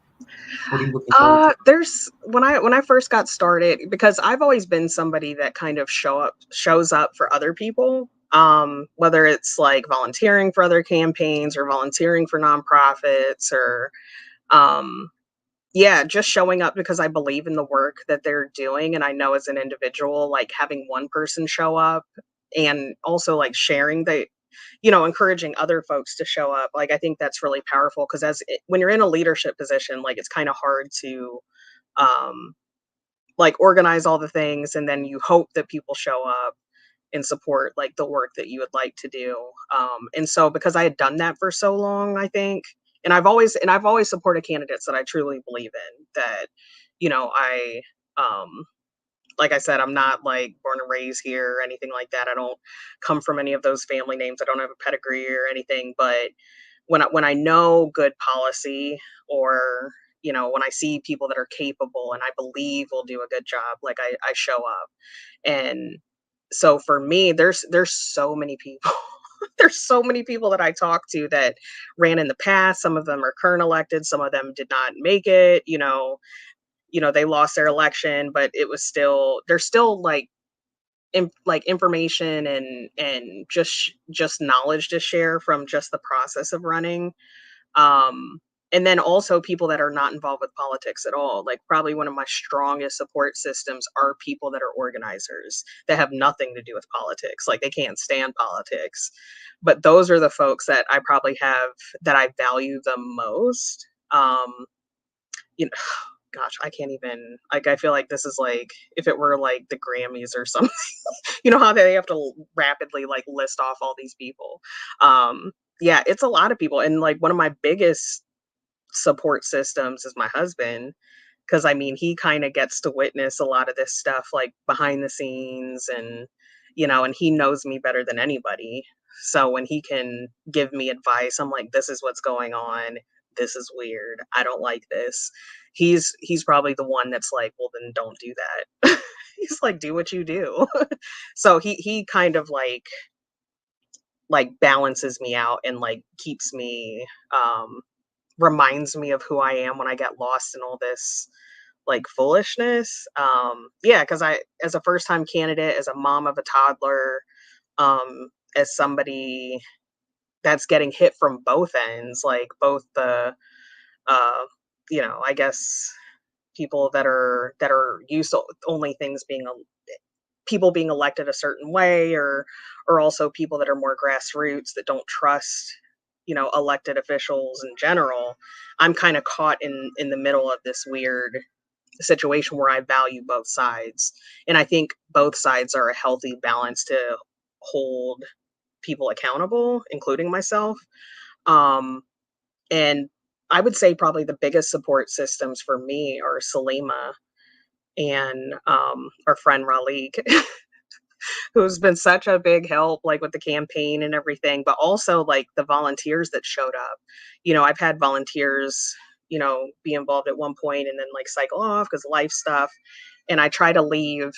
what are you looking forward to? There's when I first got started, because I've always been somebody that kind of shows up for other people, whether it's like volunteering for other campaigns or volunteering for nonprofits or um yeah, just showing up because I believe in the work that they're doing, and I know as an individual, like having one person show up and also like sharing the encouraging other folks to show up. Like I think that's really powerful because when you're in a leadership position, like it's kind of hard to um like organize all the things and then you hope that people show up and support like the work that you would like to do. And so because I had done that for so long, I think, and I've always supported candidates that I truly believe in, that I like I said, I'm not like born and raised here or anything like that. I don't come from any of those family names. I don't have a pedigree or anything, but when I know good policy, or when I see people that are capable and I believe will do a good job, like I show up. And so for me, there's so many people. There's so many people that I talk to that ran in the past. Some of them are current elected, some of them did not make it. They lost their election, but it was still there's still like like information and just knowledge to share from just the process of running. um and then also people that are not involved with politics at all. Like probably one of my strongest support systems are people that are organizers that have nothing to do with politics, like they can't stand politics, but those are the folks that I probably have, that I value the most. um you know gosh, I can't even, like, I feel like this is like if it were like the Grammys or something. You know how they have to rapidly like list off all these people. Um, yeah, it's a lot of people, and like one of my biggest support systems is my husband, because I mean he kind of gets to witness a lot of this stuff like behind the scenes, and and he knows me better than anybody. So when he can give me advice, I'm like, this is what's going on. This is weird. I don't like this. He's probably the one that's like, well, then don't do that. He's like, do what you do. So he kind of like balances me out and like keeps me reminds me of who I am when I get lost in all this like foolishness. Yeah, because I, as a first time candidate, as a mom of a toddler, as somebody that's getting hit from both ends, like both the uh, I guess people that are used to only things being people being elected a certain way, or also people that are more grassroots that don't trust elected officials in general. I'm kind of caught in the middle of this weird situation where I value both sides, and I think both sides are a healthy balance to hold people accountable, including myself. um and I would say probably the biggest support systems for me are Salima and our friend Ralik, who's been such a big help, like with the campaign and everything, but also like the volunteers that showed up. I've had volunteers, be involved at one point and then like cycle off because life stuff. And I try to leave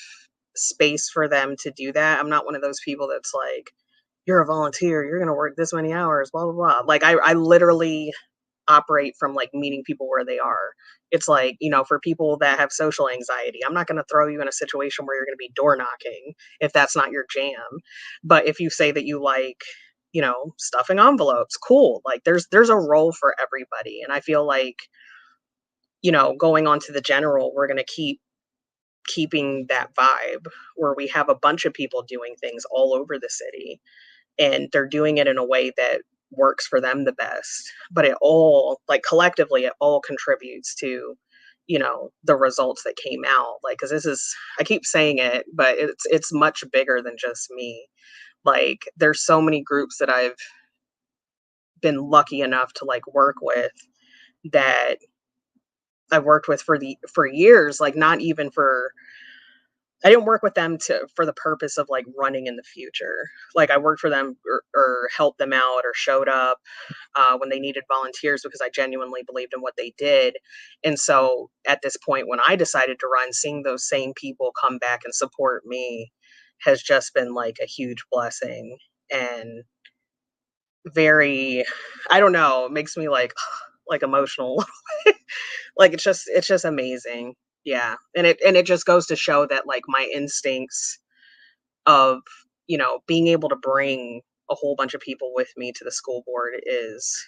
space for them to do that. I'm not one of those people that's like, you're a volunteer, you're going to work this many hours, blah, blah, blah. Like I literally operate from like meeting people where they are. It's like, for people that have social anxiety, I'm not going to throw you in a situation where you're going to be door knocking if that's not your jam. But if you say that you like, stuffing envelopes, cool. Like there's a role for everybody. And I feel like, going on to the general, we're going to keep keeping that vibe where we have a bunch of people doing things all over the city, and they're doing it in a way that works for them the best, but it all, like, collectively it all contributes to the results that came out. Like, because this is, I keep saying it, but it's much bigger than just me. Like, there's so many groups that I've been lucky enough to like work with, that I've worked with for years, like not even for, I didn't work with them to for the purpose of like running in the future. Like I worked for them, or helped them out or showed up when they needed volunteers because I genuinely believed in what they did. And so at this point, when I decided to run, seeing those same people come back and support me has just been like a huge blessing, and very, I don't know, it makes me like emotional. Like it's just amazing. Yeah. And it just goes to show that like my instincts of, being able to bring a whole bunch of people with me to the school board is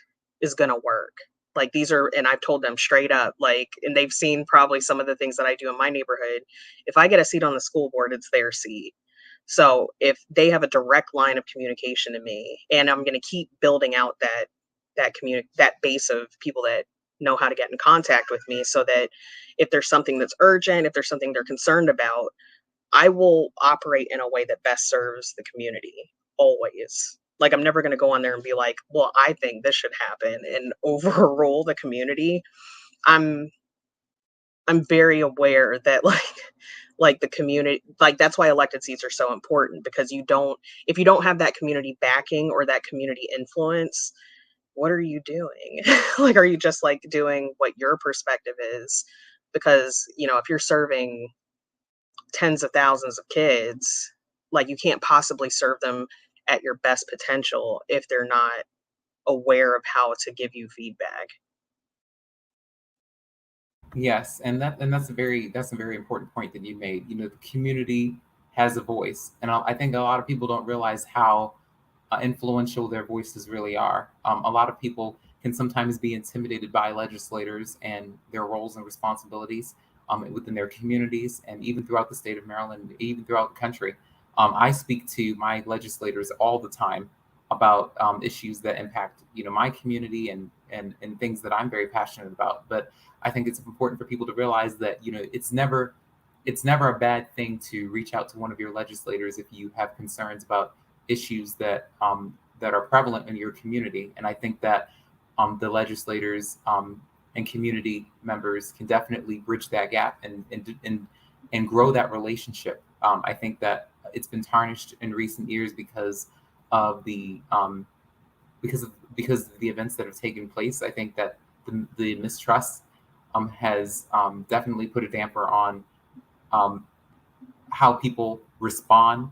going to work. Like these are, and I've told them straight up, like, and they've seen probably some of the things that I do in my neighborhood. If I get a seat on the school board, it's their seat. So if they have a direct line of communication to me, and I'm going to keep building out that base of people that know how to get in contact with me, so that if there's something that's urgent, if there's something they're concerned about, I will operate in a way that best serves the community always. Like I'm never going to go on there and be like, well, I think this should happen and overrule the community. I'm I'm very aware that like the community, like that's why elected seats are so important, because you don't, if you don't have that community backing or that community influence, what are you doing? Like are you just like doing what your perspective is? Because, if you're serving tens of thousands of kids, like you can't possibly serve them at your best potential if they're not aware of how to give you feedback. Yes, and that's a very important point that you made. The community has a voice, and I think a lot of people don't realize how influential their voices really are. A lot of people can sometimes be intimidated by legislators and their roles and responsibilities within their communities, and even throughout the state of Maryland, even throughout the country. I speak to my legislators all the time about issues that impact my community and and things that I'm very passionate about. But I think it's important for people to realize that, it's never a bad thing to reach out to one of your legislators if you have concerns about issues that are prevalent in your community. And I think that the legislators and community members can definitely bridge that gap and grow that relationship. I think that it's been tarnished in recent years of the because of the events that have taken place. I think that the mistrust has definitely put a damper on um, how people respond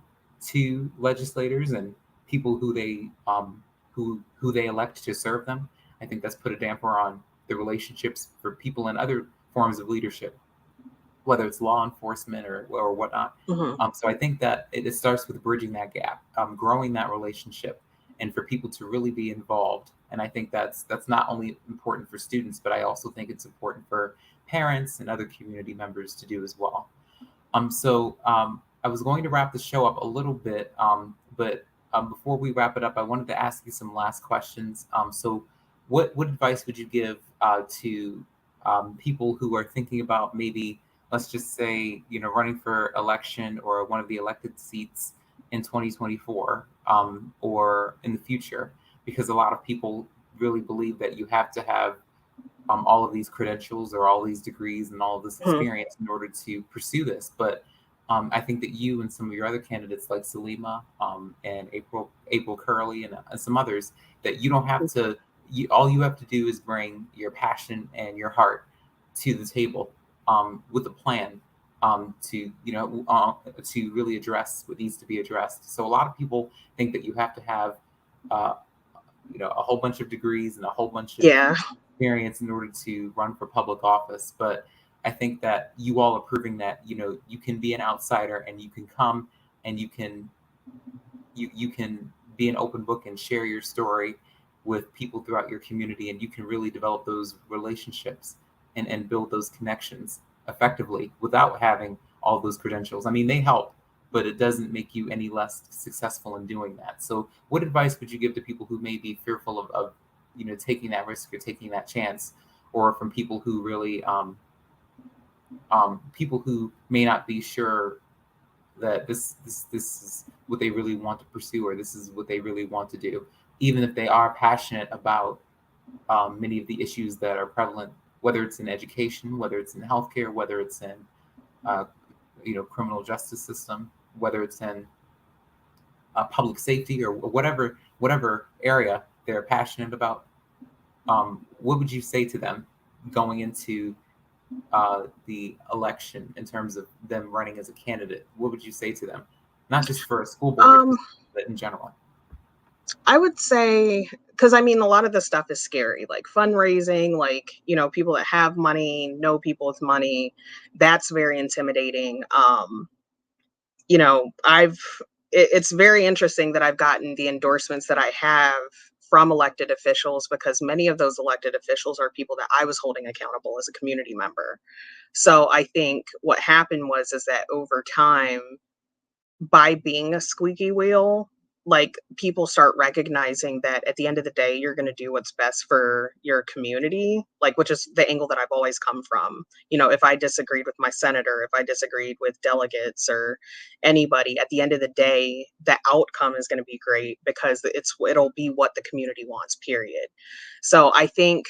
to legislators and people who they elect to serve them. I think that's put a damper on the relationships for people in other forms of leadership, whether it's law enforcement or whatnot. Hmm. So I think that it starts with bridging that gap, growing that relationship, and for people to really be involved. And I think that's not only important for students, but I also think it's important for parents and other community members to do as well. So I was going to wrap the show up a little bit, but before we wrap it up, I wanted to ask you some last questions. So, what advice would you give to people who are thinking about maybe, let's just say, running for election or one of the elected seats in 2024 or in the future? Because a lot of people really believe that you have to have all of these credentials or all these degrees and all of this Hmm. experience in order to pursue this. But I think that you and some of your other candidates, like Salima and April Curley and some others, that you don't have to. All you have to do is bring your passion and your heart to the table with a plan to really address what needs to be addressed. So a lot of people think that you have to have uh, a whole bunch of degrees and a whole bunch of Yeah. experience in order to run for public office. But I think that you all are proving that you can be an outsider and you can come and you can be an open book and share your story with people throughout your community, and you can really develop those relationships and build those connections effectively without having all those credentials. I mean, they help, but it doesn't make you any less successful in doing that. So what advice would you give to people who may be fearful of taking that risk or taking that chance, or from people who really people who may not be sure that this is what they really want to pursue, or this is what they really want to do, even if they are passionate about many of the issues that are prevalent, whether it's in education, whether it's in healthcare, whether it's in uh, criminal justice system, whether it's in public safety, or whatever area they're passionate about. What would you say to them going into the election in terms of them running as a candidate? What would you say to them? Not just for a school board Um, position, but in general. I would say, because I mean, a lot of this stuff is scary, like fundraising, like, people that have money, know people with money. That's very intimidating. You know, I've, it's very interesting that I've gotten the endorsements that I have from elected officials, because many of those elected officials are people that I was holding accountable as a community member. So I think what happened is that over time, by being a squeaky wheel, like, people start recognizing that at the end of the day, you're going to do what's best for your community, like, which is the angle that I've always come from. If I disagreed with my senator, if I disagreed with delegates or anybody, at the end of the day, the outcome is going to be great because it'll be what the community wants, period. So I think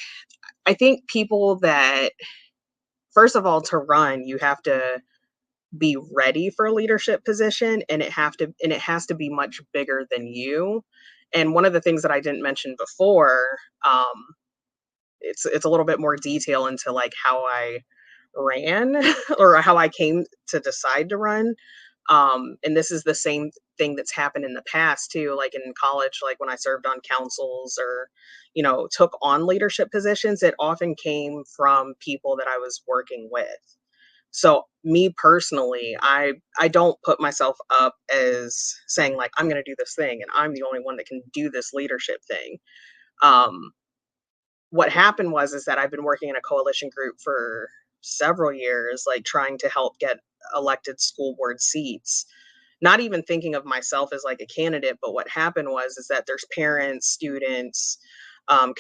people that, first of all, to run, you have to be ready for a leadership position, and it has to be much bigger than you. And one of the things that I didn't mention before, it's a little bit more detail into like how I ran or how I came to decide to run. And this is the same thing that's happened in the past too, like in college, like when I served on councils or took on leadership positions, it often came from people that I was working with. So me personally, I don't put myself up as saying like I'm going to do this thing and I'm the only one that can do this leadership thing. Um, what happened is that I've been working in a coalition group for several years, like trying to help get elected school board seats. Not even thinking of myself as like a candidate, but what happened is that there's parents, students,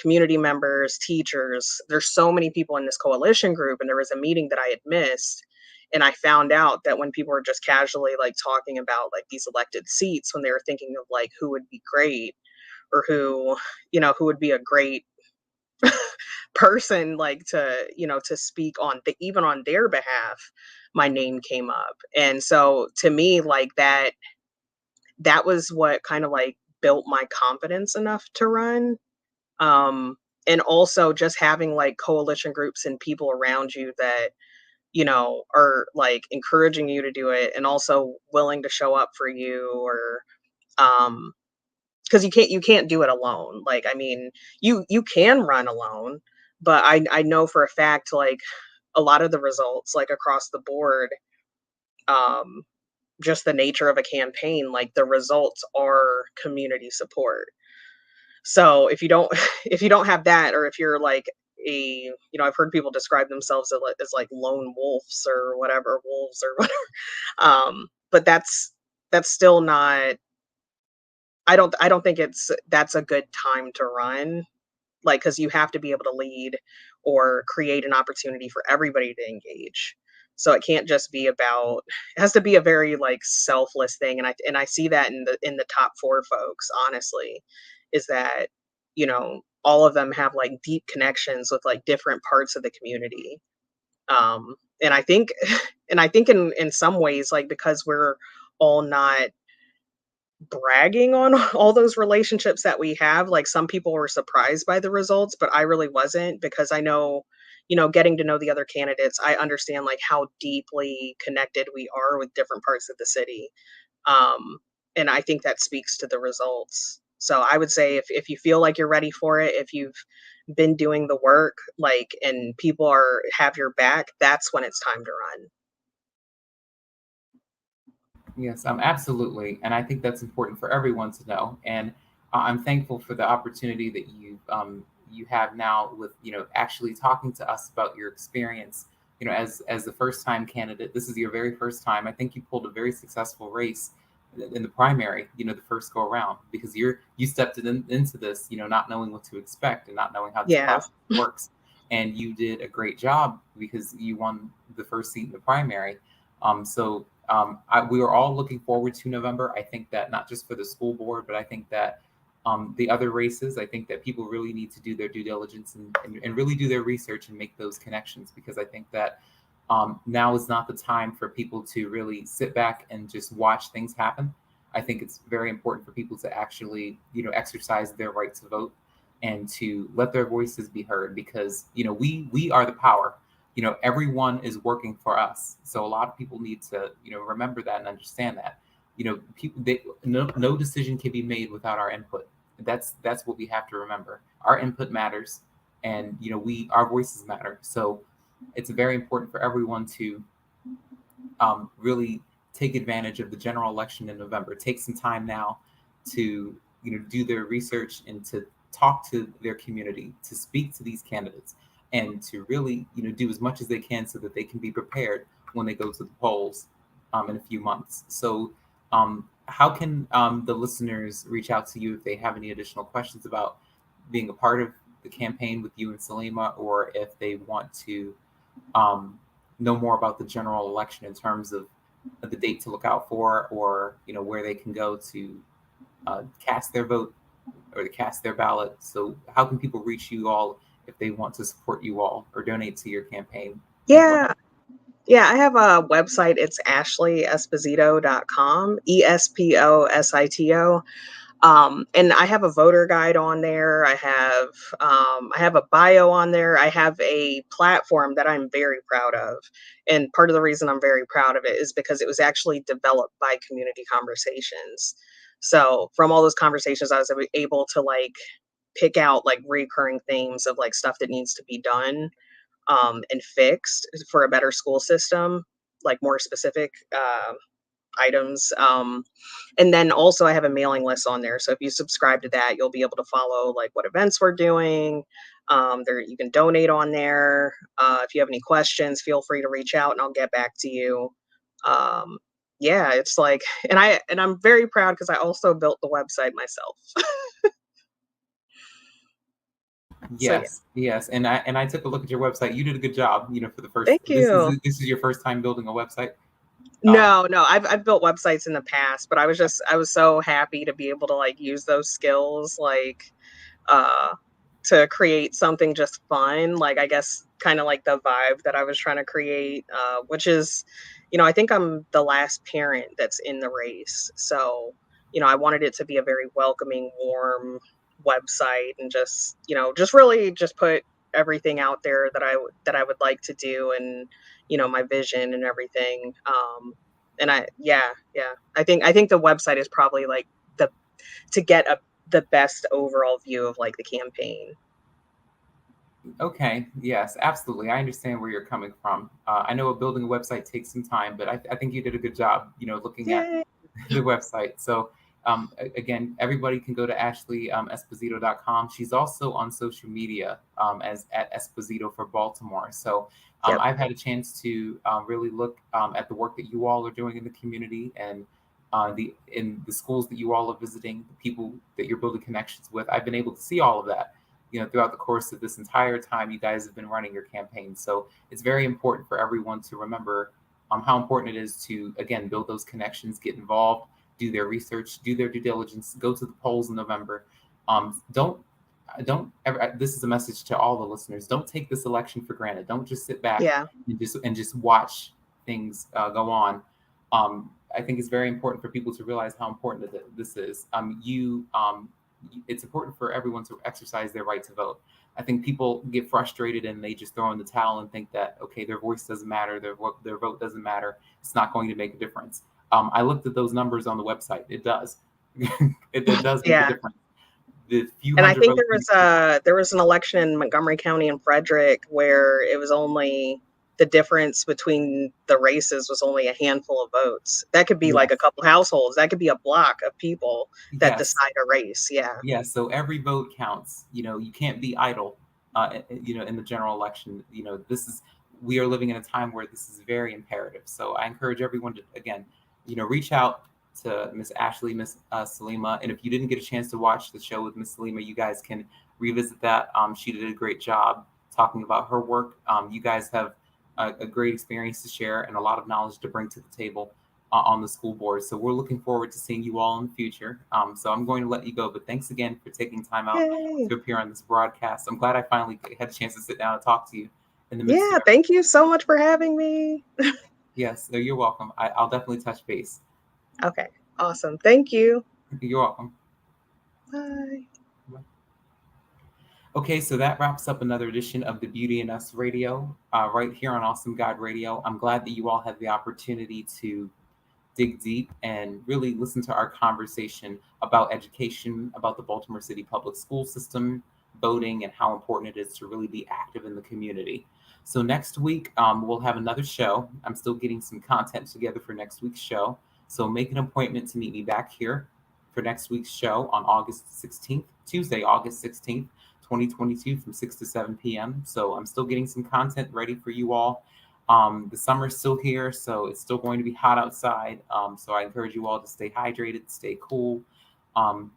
community members, teachers. There's so many people in this coalition group, and there was a meeting that I had missed, and I found out that when people were just casually like talking about like these elected seats, when they were thinking of like who would be great or who, who would be a great person like to, to speak on even on their behalf, my name came up. And so to me, like that was what kind of like built my confidence enough to run. um and also just having like coalition groups and people around you that are like encouraging you to do it and also willing to show up for you, or um because you can't do it alone. Like, I mean, you can run alone, but I know for a fact, like, a lot of the results, like, across the board, um just the nature of a campaign, like, the results are community support. So if you don't if you don't have that, or if you're like I've heard people describe themselves as like lone wolves or whatever, wolves or whatever. But that's still not. I don't think that's a good time to run, like, because you have to be able to lead or create an opportunity for everybody to engage. So it can't just be about. It has to be a very like selfless thing, and I see that in the top four folks. Honestly, is that all of them have like deep connections with like different parts of the community. And I think, and I think in some ways, like, because we're all not bragging on all those relationships that we have. Like, some people were surprised by the results, but I really wasn't, because I know, getting to know the other candidates, I understand like how deeply connected we are with different parts of the city. Um, and I think that speaks to the results. So I would say if you feel like you're ready for it, if you've been doing the work, like, and people are have your back, that's when it's time to run. Yes, absolutely, and I think that's important for everyone to know. And I'm thankful for the opportunity that you have now with actually talking to us about your experience. As the first time candidate, this is your very first time. I think you pulled a very successful race in the primary. The first go around, because you stepped into this, not knowing what to expect and not knowing how this Yeah. process works, and you did a great job because you won the first seat in the primary. We are all looking forward to November. I think that not just for the school board, but I think that the other races, I think that people really need to do their due diligence and really do their research and make those connections, because I think that now is not the time for people to really sit back and just watch things happen. I think it's very important for people to actually, exercise their right to vote and to let their voices be heard, because we are the power. Everyone is working for us, so a lot of people need to remember that and understand that people no decision can be made without our input. That's what we have to remember. Our input matters, and we our voices matter. So it's very important for everyone to really take advantage of the general election in November. Take some time now to do their research and to talk to their community, to speak to these candidates, and to really do as much as they can so that they can be prepared when they go to the polls in a few months. So, how can the listeners reach out to you if they have any additional questions about being a part of the campaign with you and Salima, or if they want to um, know more about the general election in terms of the date to look out for, or where they can go to cast their vote or to cast their ballot? So how can people reach you all if they want to support you all or donate to your campaign? And what? Yeah. Yeah, I have a website. It's ashleyesposito.com, Esposito. And I have a voter guide on there. I have a bio on there. I have a platform that I'm very proud of. And part of the reason I'm very proud of it is because it was actually developed by community conversations. So from all those conversations, I was able to like pick out like recurring themes of like stuff that needs to be done, and fixed for a better school system, like more specific items. And then also I have a mailing list on there. So if you subscribe to that, you'll be able to follow like what events we're doing. There you can donate on there. If you have any questions, feel free to reach out and I'll get back to you. Um, yeah, it's like, and I'm very proud because I also built the website myself. So yeah, Yes, and I took a look at your website. You did a good job. For the first. thank you. This is your first time building a website. Um, No, no, I've built websites in the past, but I was so happy to be able to like use those skills, like uh to create something just fun, like I guess kind of like the vibe that I was trying to create, which is, I think I'm the last parent that's in the race. So, I wanted it to be a very welcoming, warm website and just, just really just put everything out there that that I would like to do, and, my vision and everything. And yeah, I think the website is probably like the to get the best overall view of like the campaign. okay, yes, absolutely. I understand where you're coming from. I know building a website takes some time, but I think you did a good job. Looking at Yay. the website. So again, everybody can go to Esposito.com. She's also on social media as at Esposito for Baltimore. So Yep. I've had a chance to really look at the work that you all are doing in the community and in the schools that you all are visiting, the people that you're building connections with. I've been able to see all of that. Throughout the course of this entire time you guys have been running your campaign. So it's very important for everyone to remember how important it is to, again, build those connections, get involved, do their research, do their due diligence, go to the polls in November. Don't ever. This is a message to all the listeners. Don't take this election for granted. Don't just sit back Yeah. and just watch things go on. I think it's very important for people to realize how important this is. It's important for everyone to exercise their right to vote. I think people get frustrated and they just throw in the towel and think that, okay, their voice doesn't matter, their vote doesn't matter, it's not going to make a difference. I looked at those numbers on the website. It does. It does make a Yeah. difference. The few And I hundred think votes. there was an election in Montgomery County and Frederick where it was only the difference between the races was only a handful of votes. That could be like a Yes, couple households. That could be a block of people that yes, decide a race. Yeah. yes. So every vote counts. You can't be idle. In the general election. We are living in a time where this is very imperative. So I encourage everyone to, again, reach out to Miss Ashley, Miss Salima, and if you didn't get a chance to watch the show with Miss Salima, you guys can revisit that. She did a great job talking about her work. You guys have a great experience to share and a lot of knowledge to bring to the table on the school board. So we're looking forward to seeing you all in the future. So I'm going to let you go, but thanks again for taking time out Yay. to appear on this broadcast. I'm glad I finally had a chance to sit down and talk to you in the midst of Yeah. everything. Thank you so much for having me. Yes, no, you're welcome. I'll definitely touch base. Okay. Awesome. Thank you. You're welcome. Bye. Okay, so that wraps up another edition of the Beauty in Us Radio, right here on Awesome God Radio. I'm glad that you all had the opportunity to dig deep and really listen to our conversation about education, about the Baltimore City public school system, voting, and how important it is to really be active in the community. So next week, we'll have another show. I'm still getting some content together for next week's show. So make an appointment to meet me back here for next week's show on August 16th, Tuesday, August 16th, 2022 from 6 to 7 p.m. So I'm still getting some content ready for you all. The summer's still here, so it's still going to be hot outside. So I encourage you all to stay hydrated, stay cool, um,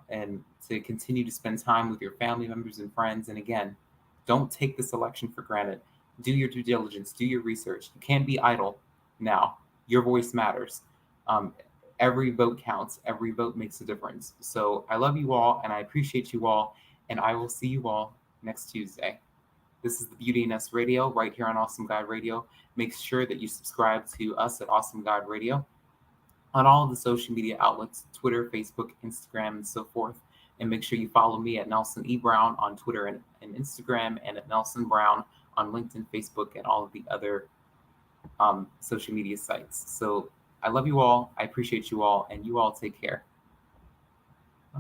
and to continue to spend time with your family members and friends. And again, don't take this election for granted. Do your due diligence, do your research. You can't be idle now. Your voice matters. Um, every vote counts, every vote makes a difference. So I love you all, and I appreciate you all, and I will see you all next Tuesday. This is the Beauty in Us Radio right here on Awesome God Radio. Make sure that you subscribe to us at Awesome God Radio on all of the social media outlets, Twitter, Facebook, Instagram, and so forth. And make sure you follow me at Nelson E. Brown on Twitter and Instagram, and at Nelson Brown on LinkedIn, Facebook, and all of the other social media sites. So I love you all. I appreciate you all, and you all take care.